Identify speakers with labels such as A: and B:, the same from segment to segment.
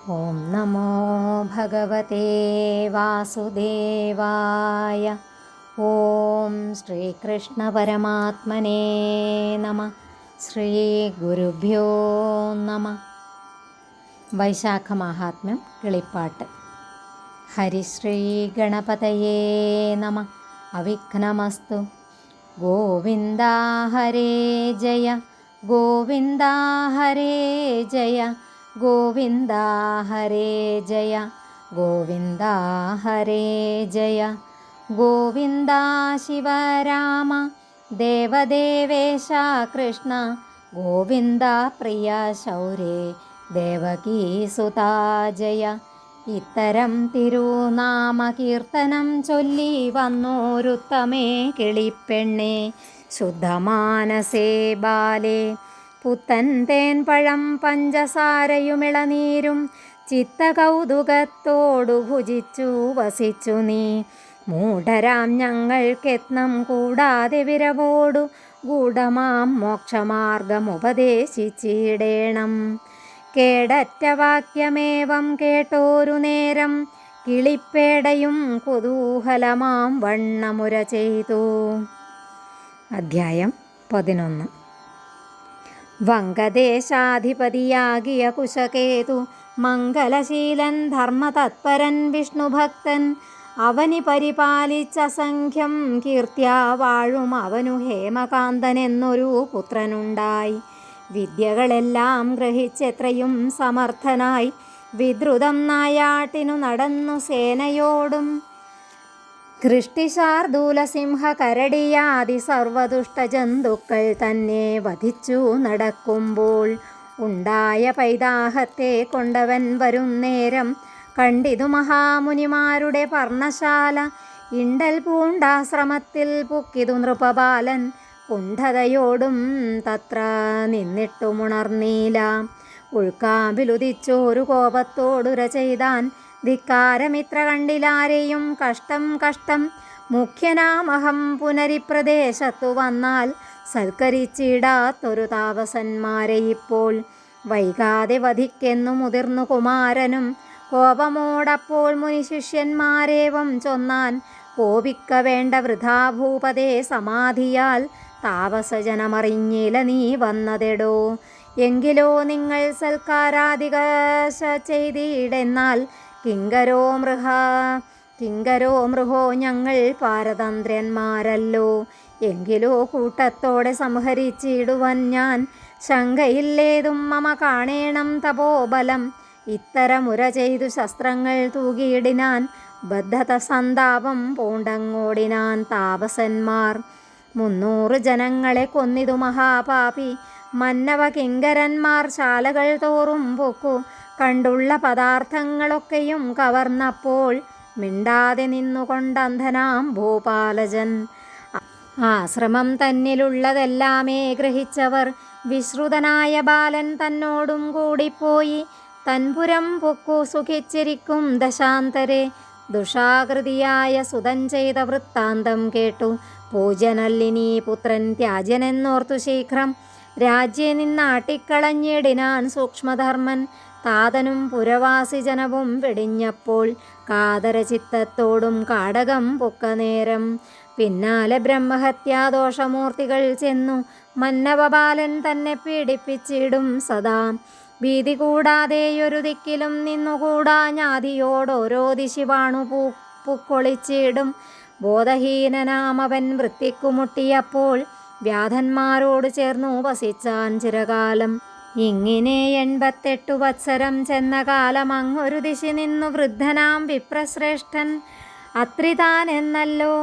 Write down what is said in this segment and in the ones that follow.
A: ഓം നമോ ഭഗവതേ വാസുദേവായ. ഓം ശ്രീകൃഷ്ണ പരമാത്മനേ നമ. ശ്രീ ഗുരുഭ്യോ നമ. വൈശാഖ മഹാത്മ്യം കിളിപ്പാട്ട്. ഹരിശ്രീ ഗണപതയേ നമ. അവിഘ്നമസ്തു. ഗോവിന്ദ ഹരേ ജയ, ഗോവിന്ദ ഹരേ ജയ, ഗോവിന്ദ ഹരേ ജയ, ഗോവിന്ദ ഹരേ ജയ. ഗോവിന്ദ ശിവരാമ ദേവദേവേശ കൃഷ്ണ, ഗോവിന്ദ പ്രിയ ശൗരേ ദേവകീസുതാ ജയ. ഇത്തരം തിരുനാമ കീർത്തനം ചൊല്ലി വന്നോരുത്തമേ കിളിപ്പെണ്ണേ, ശുദ്ധമാനസേ ബാലേ. പുത്തൻ തേൻ പഴം പഞ്ചസാരയുമിളനീരും ചിത്തകൗതുകത്തോടു ഭുജിച്ചു വസിച്ചു നീ. മൂഢരാം ഞങ്ങൾക്കെത്നം കൂടാതെ വിരവോടു ഗൂഢമാം മോക്ഷമാർഗമുപദേശിച്ചിടേണം. കേടറ്റ വാക്യമേവം കേട്ടോരു നേരം കിളിപ്പേടയും കുതൂഹലമാം വണ്ണമുര ചെയ്തു. അധ്യായം 11. വംഗദേശാധിപതിയാകിയ കുശകേതു മംഗലശീലൻ ധർമ്മതത്പരൻ വിഷ്ണുഭക്തൻ, അവനി പരിപാലിച്ച സംഖ്യം കീർത്തിയാ വാഴും അവനു ഹേമകാന്തനെന്നൊരു പുത്രനുണ്ടായി. വിദ്യകളെല്ലാം ഗ്രഹിച്ചെത്രയും സമർത്ഥനായി വിദ്രുതം നായാട്ടിനു നടന്നു സേനയോടും. കൃഷ്ടിശാർദൂലസിംഹ കരടിയാദി സർവദുഷ്ടജന്തുക്കൾ തന്നെ വധിച്ചു നടക്കുമ്പോൾ ഉണ്ടായ പൈതാഹത്തെ കൊണ്ടവൻ വരുന്നേരം കണ്ടിതു മഹാമുനിമാരുടെ പർണശാല. ഇണ്ടൽ പൂണ്ടാശ്രമത്തിൽ പുക്കിതു നൃപബാലൻ കുണ്ഠതയോടും തത്ര നിന്നിട്ടുമുണർന്നീല. ഉൾക്കാമ്പിലുദിച്ചോരു കോപത്തോടുര ചെയ്താൻ, ധിക്കാരമിത്ര കണ്ടിലാരെയും കഷ്ടം കഷ്ടം. മുഖ്യനാമഹം പുനരിപ്രദേശത്തു വന്നാൽ സൽക്കരിച്ചിടാത്തൊരു താപസന്മാരെ ഇപ്പോൾ. വൈകാതെ വധിക്കെന്നു മുതിർന്നു കുമാരനും കോപമോടപ്പോൾ മുനിശിഷ്യന്മാരേവം ചൊന്നാൻ, കോപിക്ക വേണ്ട വൃഥാ ഭൂപതേ സമാധിയാൽ താപസജനമറിഞ്ഞില നീ വന്നതെടോ. എങ്കിലോ നിങ്ങൾ സൽക്കാരാദികശ ചെയ്തിടെന്നാൽ കിങ്കരോ മൃഹോ ഞങ്ങൾ പാരതന്ത്രന്മാരല്ലോ. എങ്കിലോ കൂട്ടത്തോടെ സംഹരിച്ചിടുവൻ ഞാൻ, ശങ്കയില്ലേതും മമ കാണേണം തപോബലം. ഇത്തരമുര ചെയ്തു ശസ്ത്രങ്ങൾ തൂകിയിടിനാൻ, ബദ്ധത സന്താപം പൂണ്ടങ്ങോടിനാൻ താപസന്മാർ. 300 ജനങ്ങളെ കൊന്നിതു മഹാപാപി. മന്നവ കിങ്കരന്മാർ ശാലകൾ തോറും പൊക്കു, കണ്ടുള്ള പദാർത്ഥങ്ങളൊക്കെയും കവർന്നപ്പോൾ മിണ്ടാതെ നിന്നുകൊണ്ടന്ധനാം ഭൂപാലജൻ. ആശ്രമം തന്നിലുള്ളതെല്ലാമേ ഗ്രഹിച്ചവർ വിശ്രുതനായ ബാലൻ തന്നോടും കൂടിപ്പോയി. തൻപുരം പൊക്കു സുഖിച്ചിരിക്കും ദശാന്തരെ. ദുഷാകൃതിയായ സുതൻ ചെയ്ത വൃത്താന്തം കേട്ടു പൂജനല്ലിനീ പുത്രൻ ത്യാജ്യനെന്നോർത്തു ശീഘ്രം രാജ്യേ നിന്നാട്ടിക്കളഞ്ഞിടിനാൻ സൂക്ഷ്മധർമ്മൻ. താതനും പുരവാസി ജനവും വെടിഞ്ഞപ്പോൾ കാതരചിത്തത്തോടും കാടകം പൊക്ക നേരം. പിന്നാലെ ബ്രഹ്മഹത്യാദോഷമൂർത്തികൾ ചെന്നു മന്നവബാലൻ തന്നെ പീഡിപ്പിച്ചിടും സദാ. ഭീതി കൂടാതെയൊരു ദിക്കിലും നിന്നുകൂടാ ഞാതിയോടോരോ ദിശിവാണു പൂക്കൊളിച്ചിടും. ബോധഹീനനാമവൻ വൃത്തിക്കുമുട്ടിയപ്പോൾ വ്യാധന്മാരോട് ചേർന്നു വസിച്ചാൻ ചിരകാലം. ഇങ്ങനെ 88 വത്സരം ചെന്ന കാലം അങ്ങൊരു ദിശി നിന്നു വൃദ്ധനാം വിപ്രശ്രേഷ്ഠൻ. അത്രിതാൻ എന്നല്ലോ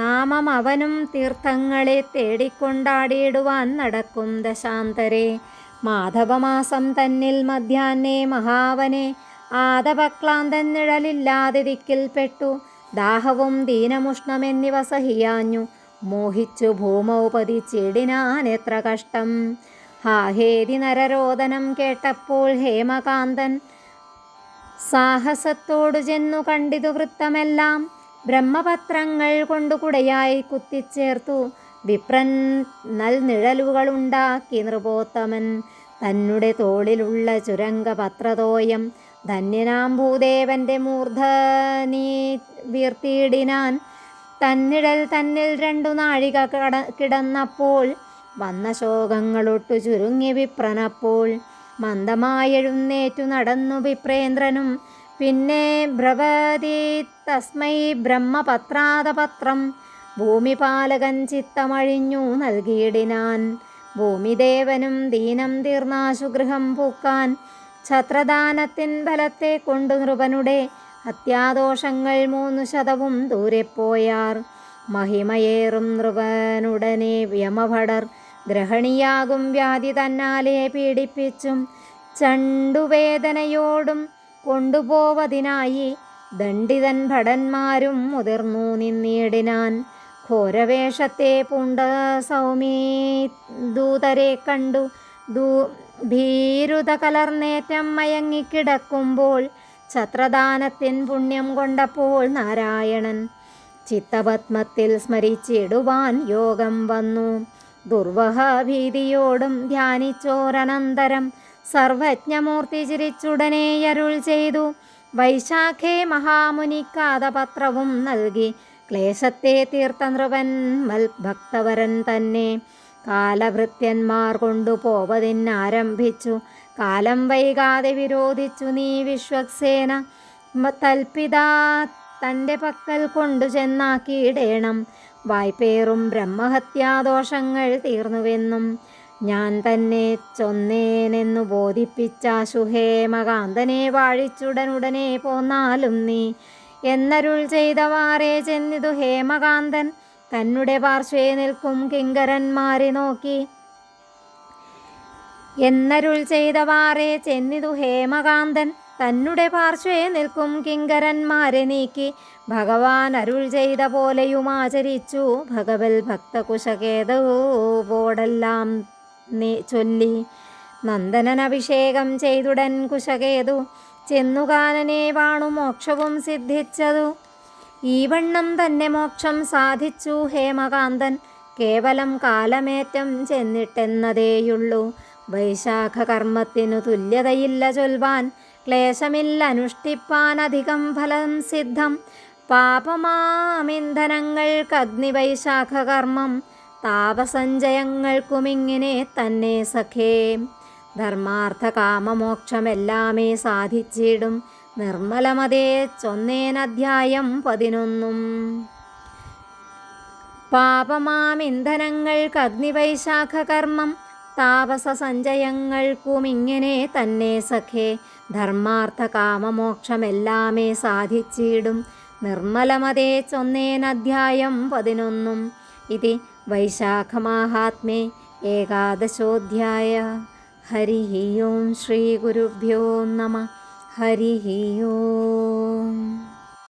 A: നാമം അവനും തീർത്ഥങ്ങളെ തേടിക്കൊണ്ടാടിയിടുവാൻ നടക്കും ദശാന്തരെ. മാധവമാസം തന്നിൽ മധ്യാഹ്നേ മഹാവനെ ആദപക്ലാന്തൻ നിഴലില്ലാതെ ദിക്കിൽപ്പെട്ടു. ദാഹവും ദീനമുഷ്ണമെന്നിവ സഹിയാഞ്ഞു മോഹിച്ചു ഭൂമൗ പതിച്ചിടിനാൻ എത്ര കഷ്ടം. ഹാഹേതി നരരോദനം കേട്ടപ്പോൾ ഹേമകാന്തൻ സാഹസത്തോടു ചെന്നു കണ്ടിതു വൃത്തമെല്ലാം. ബ്രഹ്മപത്രങ്ങൾ കൊണ്ടു കുടയായി കുത്തിച്ചേർത്തു വിപ്രൻ നൽനിഴലുകളുണ്ടാക്കി നൃപോത്തമൻ. തന്നുടെ തോളിലുള്ള ചുരംഗപത്രതോയം ധന്യനാം ഭൂദേവന്റെ മൂർധനീ വീർത്തിയിടിനാൻ. തന്നിഴൽ തന്നിൽ 2 നാഴിക കിടന്നപ്പോൾ വന്ന ശോകങ്ങളൊട്ടു ചുരുങ്ങി വിപ്രനപ്പോൾ. മന്ദമായെഴുന്നേറ്റു നടന്നു വിപ്രേന്ദ്രനും. പിന്നെ ബ്രവതി തസ്മൈ ബ്രഹ്മപത്രാതപത്രം. ഭൂമിപാലകൻ ചിത്തമഴിഞ്ഞു നൽകിയിടിനാൻ. ഭൂമിദേവനും ദീനം തീർന്നാശു ഗൃഹം പൂക്കാൻ. ഛത്രദാനത്തിൻ ബലത്തെ കൊണ്ടു നൃപനുടെ ഹത്യാദോഷങ്ങൾ 300 ദൂരെ പോയാർ. മഹിമയേറും നൃപനുടനെ യമഭടർ ഗ്രഹണിയാകും വ്യാധി തന്നാലെ പീഡിപ്പിച്ചും ചണ്ടുവേദനയോടും കൊണ്ടുപോവതിനായി ദണ്ഡിതൻ ഭടന്മാരും മുതിർന്നു നിന്നിടിനാൻ. ഘോരവേഷത്തെ പൂണ്ട സൗമീ ദൂതരെ കണ്ടു ഭീരുത കലർന്നേറ്റം മയങ്ങിക്കിടക്കുമ്പോൾ ഛത്രദാനത്തിൻ പുണ്യം കൊണ്ടപ്പോൾ നാരായണൻ ചിത്തപത്മത്തിൽ സ്മരിച്ചിടുവാൻ യോഗം വന്നു. ദുർവഹ ഭീതിയോടും ധ്യാനിച്ചോരനന്തരം സർവജ്ഞമൂർത്തി ചിരിച്ചുടനെ അരുൾ ചെയ്തു. വൈശാഖേ മഹാമുനിക്കാതപത്രവും നൽകി ക്ലേശത്തെ തീർത്ത നൃപൻ മൽഭക്തവരൻ തന്നെ. കാലഭൃത്യന്മാർ കൊണ്ടുപോവതിനാരംഭിച്ചു. കാലം വൈകാതെ വിരോധിച്ചു നീ വിശ്വക്സേന. തൽപിതാ തൻ്റെ പക്കൽ കൊണ്ടു ചെന്നാക്കിയിടേണം. വായ്പേറും ബ്രഹ്മഹത്യാദോഷങ്ങൾ തീർന്നുവെന്നും ഞാൻ തന്നെ ചൊന്നേനെന്നു ബോധിപ്പിച്ചാശു ഹേമകാന്തനെ വാഴിച്ചുടനുടനെ പോന്നാലും നീ എന്നരുൾ ചെയ്തവാറേ ചെന്നിതു ഹേമകാന്തൻ തന്നെ പാർശ്വേ നിൽക്കും കിങ്കരന്മാരെ നോക്കി. എന്നരുൾ ചെയ്തവാറേ ചെന്നിതു ഹേമകാന്തൻ തന്നെ പാർശ്വേ നിൽക്കും കിങ്കരന്മാരെ നീക്കി. ഭഗവാൻ അരുൾ ചെയ്ത പോലെയും ആചരിച്ചു. ഭഗവൽ ഭക്തകുശകേതുവോടെല്ലാം ചൊല്ലി നന്ദനൻ അഭിഷേകം ചെയ്തുടൻ കുശകേതു ചെന്നുകാനനെ വാണു മോക്ഷവും സിദ്ധിച്ചതു. ഈ വണ്ണം തന്നെ മോക്ഷം സാധിച്ചു ഹേമകാന്തൻ. കേവലം കാലമേറ്റം ചെന്നിട്ടെന്നതേയുള്ളൂ. വൈശാഖ കർമ്മത്തിനു തുല്യതയില്ല ചൊൽവാൻ. ക്ലേശമില്ല അനുഷ്ഠിപ്പാൻ അധികം ഫലം സിദ്ധം. പാപമാമിന്ധനങ്ങൾക്കഗ്നി വൈശാഖ കർമ്മം. താപസഞ്ചയങ്ങൾക്കുമിങ്ങനെ തന്നെ സഖേ. ധർമാർത്ഥ കാമമോക്ഷമെല്ലാമേ സാധിച്ചിടും. നിർമ്മലമതേ ചൊന്നേനധ്യായം 11. പാപമാമിന്ധനങ്ങൾക്കഗ്നി വൈശാഖ കർമ്മം. താപസ സഞ്ചയങ്ങൾക്കുമിങ്ങനെ തന്നെ സഖേ. ധർമാർത്ഥ കാമമോക്ഷമെല്ലാമേ സാധിച്ചിടും. നിർമ്മലമതേ ചൊന്നേനധ്യായം 11. ഇതി വൈശാഖമാഹാത്മ്യേ ഏകാദശോധ്യായ. ഹരിഃ ഓം ശ്രീ ഗുരുഭ്യോ നമഃ. ഹരിഃ ഓം.